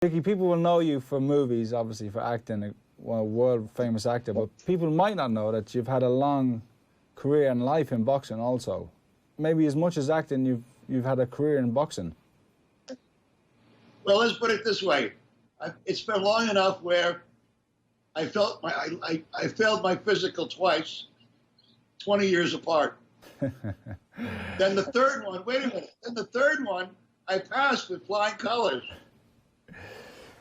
Ricky, people will know you for movies, obviously for acting, well, world-famous actor, but people might not know that you've had a long career and life in boxing also. Maybe as much as acting, you've had a career in boxing. Well, let's put it this way. It's been long enough where I failed my physical twice, 20 years apart. Then the third one, wait a minute, then the third one, I passed with flying colors.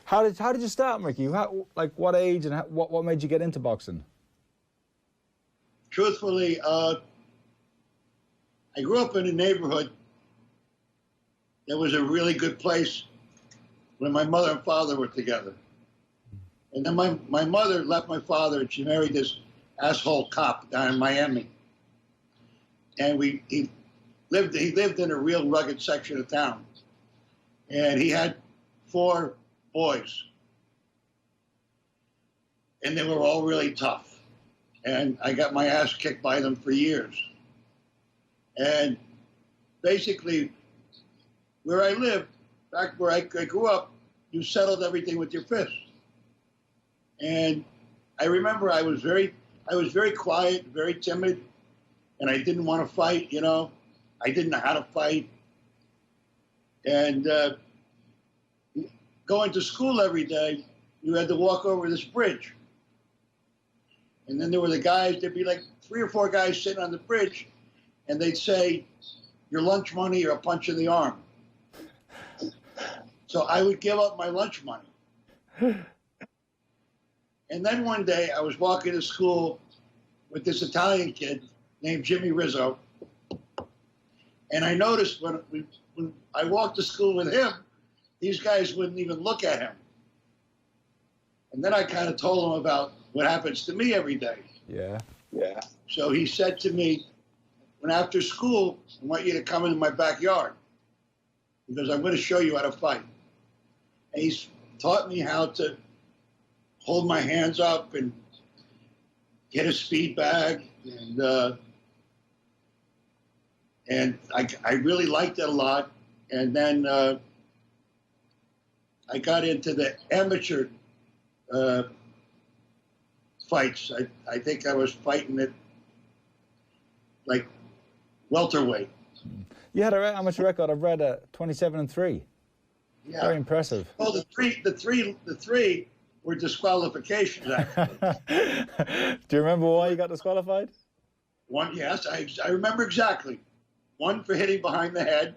How did you start, Ricky? Like what age and what made you get into boxing? Truthfully, I grew up in a neighborhood that was a really good place when my mother and father were together. And then my mother left my father and she married this asshole cop down in Miami. And he lived in a real rugged section of town. And he had 4 boys. And they were all really tough. And I got my ass kicked by them for years. And basically, where I lived, back where I grew up, you settled everything with your fist. And I remember I was very quiet, very timid, and I didn't want to fight, you know. I didn't know how to fight. And going to school every day, you had to walk over this bridge. And then there were the guys, there'd be like 3 or 4 guys sitting on the bridge, and they'd say, your lunch money or a punch in the arm. So I would give up my lunch money. And then one day I was walking to school with this Italian kid named Jimmy Rizzo. And I noticed when I walked to school with him, these guys wouldn't even look at him. And then I kind of told him about what happens to me every day. Yeah. So he said to me, when after school, I want you to come into my backyard because I'm going to show you how to fight. And he's taught me how to hold my hands up and get a speed bag. And I really liked it a lot. And then I got into the amateur fights. I think I was fighting at like welterweight. You had an amateur record. I've read 27-3. Yeah. Very impressive. Well, the three were disqualifications. Do you remember why you got disqualified? One, yes, I remember exactly. 1 for hitting behind the head,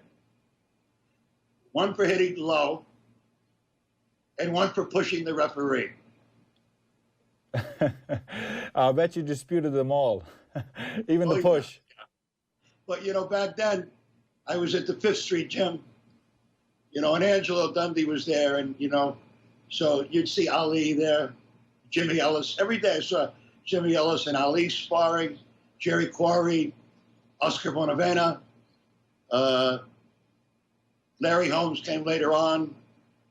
1 for hitting low, and 1 for pushing the referee. I bet you disputed them all, even the push. Yeah. But, you know, back then, I was at the 5th Street gym, you know, and Angelo Dundee was there, and, you know, so you'd see Ali there, Jimmy Ellis. Every day I saw Jimmy Ellis and Ali sparring, Jerry Quarry, Oscar Bonavena, Larry Holmes came later on,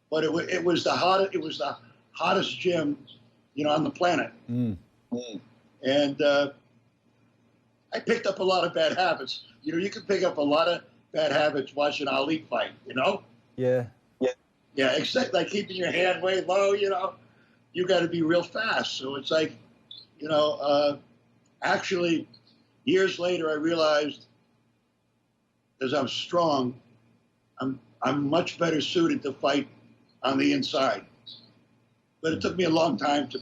but it was the hottest gym, you know, on the planet. And I picked up a lot of bad habits. You know, you can pick up a lot of bad habits watching Ali fight, you know? Yeah. Yeah, except like keeping your hand way low, you know, you got to be real fast. So it's like, you know, actually, years later, I realized as I'm strong, I'm much better suited to fight on the inside. But it took me a long time to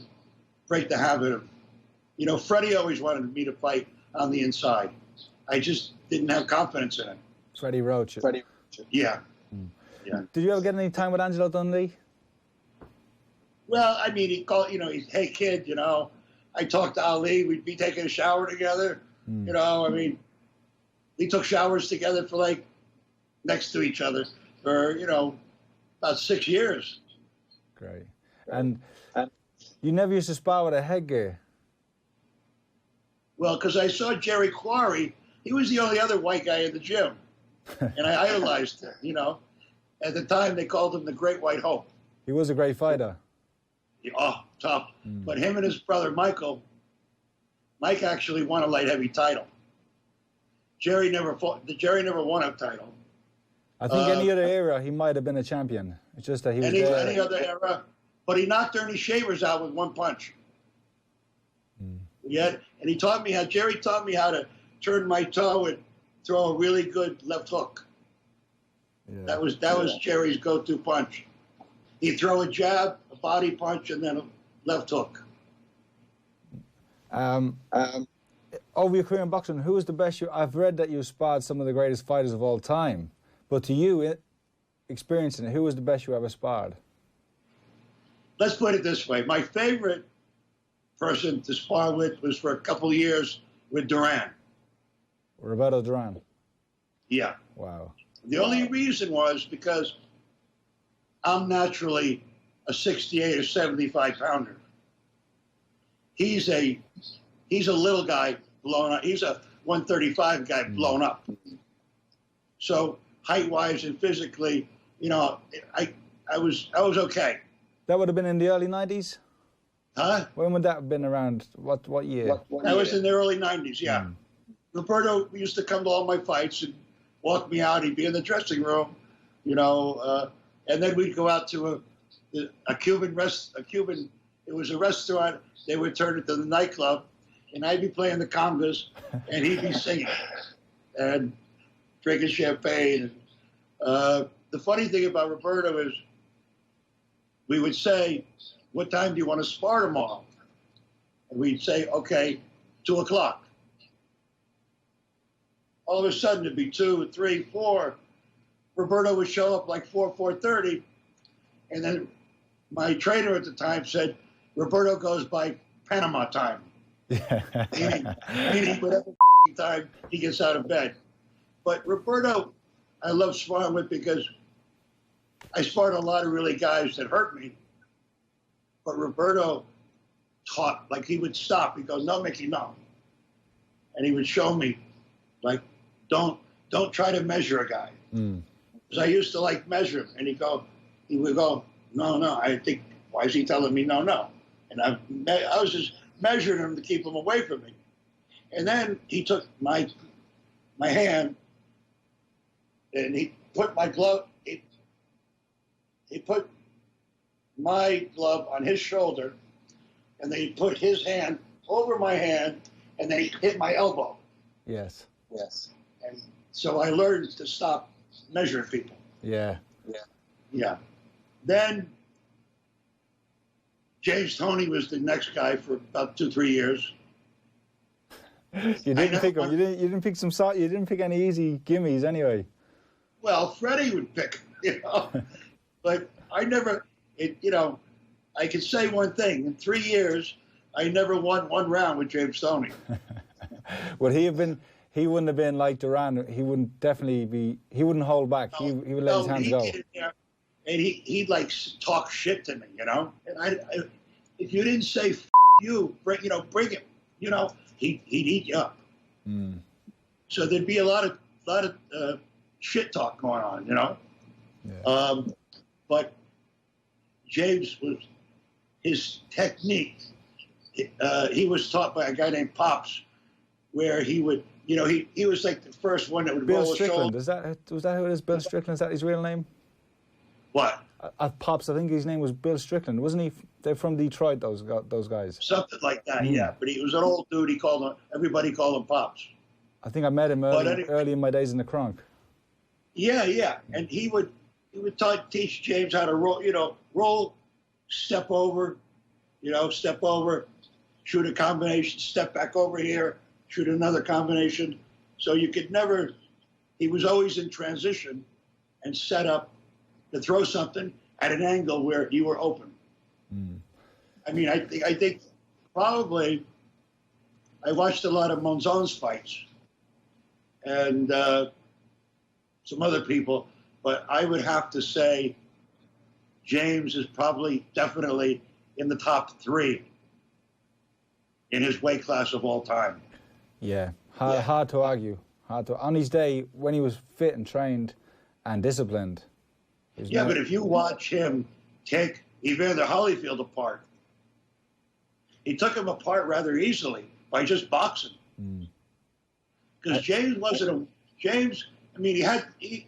break the habit of, you know, Freddie always wanted me to fight on the inside. I just didn't have confidence in it. Freddie Roach. Yeah. Yeah. Did you ever get any time with Angelo Dundee? Well, I mean, he called, you know, he's, hey, kid, you know, I talked to Ali. We'd be taking a shower together. You know, I mean, we took showers together for like next to each other for, you know, about 6 years. Great. And you never used to spar with a headgear? Well, because I saw Jerry Quarry. He was the only other white guy in the gym. And I idolized him, you know. At the time, they called him the Great White Hope. He was a great fighter. Oh, tough. But him and his brother, Mike actually won a light heavy title. Jerry never won a title. I think any other era, he might have been a champion. It's just that he was any other era. But he knocked Ernie Shavers out with one punch. Yeah, and Jerry taught me how to turn my toe and throw a really good left hook. Yeah. That was Jerry's go-to punch. He'd throw a jab, a body punch, and then a left hook. Over your career in boxing, who was the best? I've read that you sparred some of the greatest fighters of all time, but to you, experiencing it, who was the best you ever sparred? Let's put it this way: my favorite person to spar with was for a couple of years with Duran. Roberto Duran. Yeah. Wow. The only reason was because I'm naturally a 68 or 75 pounder. He's a little guy blown up. He's a 135 guy blown up. So height-wise and physically, I was okay. That would have been in the early 90s? Huh? When would that have been around? What year? That was in the early 90s, yeah. Roberto used to come to all my fights and walk me out. He'd be in the dressing room, and then we'd go out to a Cuban, it was a restaurant. They would turn it to the nightclub, and I'd be playing the congas, and he'd be singing and drinking champagne. The funny thing about Roberto is we would say, "What time do you want to spar tomorrow?" And we'd say, "Okay, 2 o'clock." All of a sudden, it'd be 2, 3, 4. Roberto would show up like 4:30, and then my trainer at the time said, "Roberto goes by Panama time," meaning whatever time he gets out of bed. But Roberto, I love sparring with because I sparred a lot of really guys that hurt me. But Roberto taught, like he would stop. He'd go, "No, Mickey, no," and he would show me, like, don't try to measure a guy. Because I used to like measure him, and he would go, no. I think, why is he telling me no? And I was just measuring him to keep him away from me. And then he took my hand, and he put my glove. He put my glove on his shoulder, and then he put his hand over my hand, and then he hit my elbow. Yes. And so I learned to stop measuring people. Yeah. Then James Toney was the next guy for about 2-3 years. You didn't pick him. You didn't pick You didn't pick any easy gimmies anyway. Well, Freddie would pick, but I never. I could say one thing: in 3 years, I never won one round with James Toney. Would he have been? He wouldn't have been like Duran. He wouldn't definitely be. He wouldn't hold back. He would let his hands go. And he'd like talk shit to me, And if you didn't say "F you," bring him. He'd eat you up. So there'd be a lot of shit talk going on, Yeah. But James his technique. He was taught by a guy named Pops, where he would. He was like the first one that would Bill roll Strickland. his shoulder. Was that who it is? Bill Strickland. Is that his real name? What? Pops. I think his name was Bill Strickland, wasn't he? They're from Detroit. Those guys. Something like that. Yeah. But he was an old dude. Everybody called him Pops. I think I met him early in my days in the Kronk. Yeah. And he would teach James how to roll, step over, shoot a combination, step back over here, shoot another combination. So you could never, he was always in transition and set up to throw something at an angle where you were open. I mean, I think probably I watched a lot of Monzon's fights and some other people, but I would have to say James is definitely in the top 3 in his weight class of all time. Yeah, hard to argue. On his day, when he was fit and trained and disciplined. But if you watch him take Evander Holyfield apart, he took him apart rather easily by just boxing. Because James wasn't James, I mean, he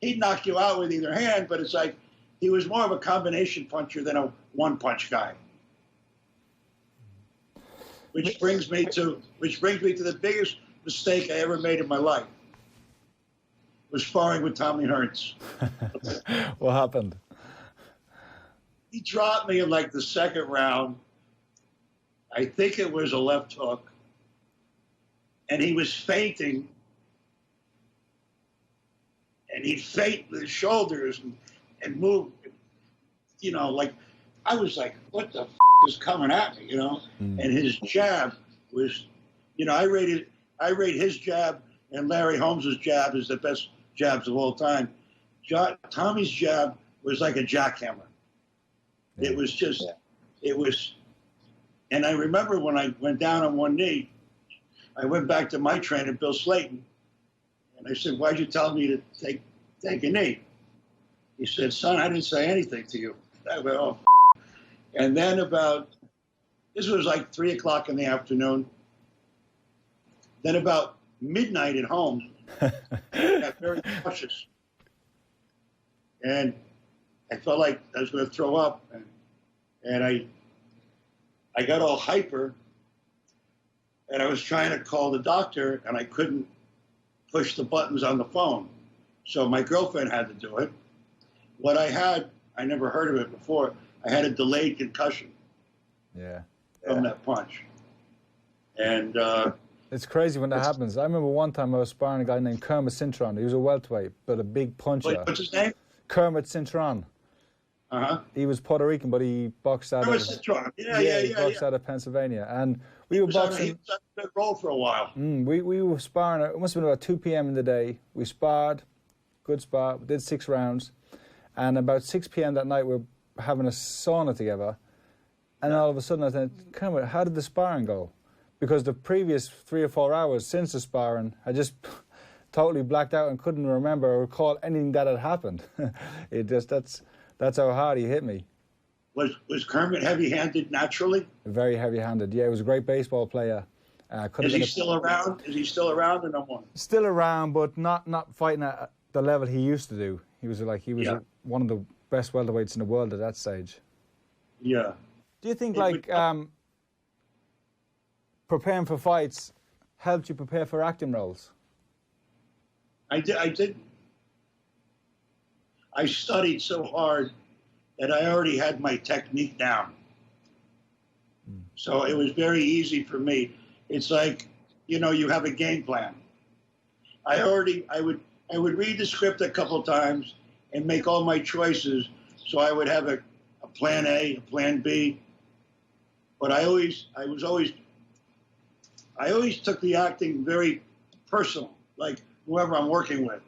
he'd knock you out with either hand, but it's like he was more of a combination puncher than a one-punch guy. Which brings me to the biggest mistake I ever made in my life. Was sparring with Tommy Hearns. What happened? He dropped me in like the second round. I think it was a left hook. And he was fainting. And he'd feint with his shoulders and move, you know, like, I was like, what the is coming at me, you know? And his jab was, you know, I rate his jab and Larry Holmes's jab as the best jabs of all time. Tommy's jab was like a jackhammer. Yeah. It was just, it was, and I remember when I went down on one knee, I went back to my trainer, Bill Slayton, and I said, why'd you tell me to take a knee? He said, son, I didn't say anything to you. I went, oh, and then this was like 3 o'clock in the afternoon. Then about midnight at home, I got very cautious. And I felt like I was going to throw up. And I got all hyper. And I was trying to call the doctor, and I couldn't push the buttons on the phone. So my girlfriend had to do it. What I had, I never heard of it before, I had a delayed concussion. Yeah. From that punch. And it's crazy when that happens. I remember one time I was sparring a guy named Kermit Cintron. He was a welterweight, but a big puncher. What's his name? Kermit Cintron. Uh-huh. He was Puerto Rican, but he boxed out Kermit Cintron. He boxed out of Pennsylvania. And we were boxing. He was on a big roll for a while. We were sparring. It must have been about 2 p.m. in the day. We sparred, good spar. We did 6 rounds. And about 6 p.m. that night, we were having a sauna together. And all of a sudden I said, Kermit, how did the sparring go? Because the previous 3 or 4 hours since the sparring, I just totally blacked out and couldn't remember or recall anything that had happened. That's how hard he hit me. Was Kermit heavy-handed naturally? Very heavy-handed. Yeah, he was a great baseball player. Is he still around? Is he still around or no more? Still around, but not fighting at the level he used to do. He was one of the best welterweights in the world at that stage. Yeah. Do you think preparing for fights helped you prepare for acting roles? I did. I studied so hard that I already had my technique down. So it was very easy for me. It's like, you know, you have a game plan. I would read the script a couple times and make all my choices. So I would have a plan A, a plan B. But I always took the acting very personal, like whoever I'm working with.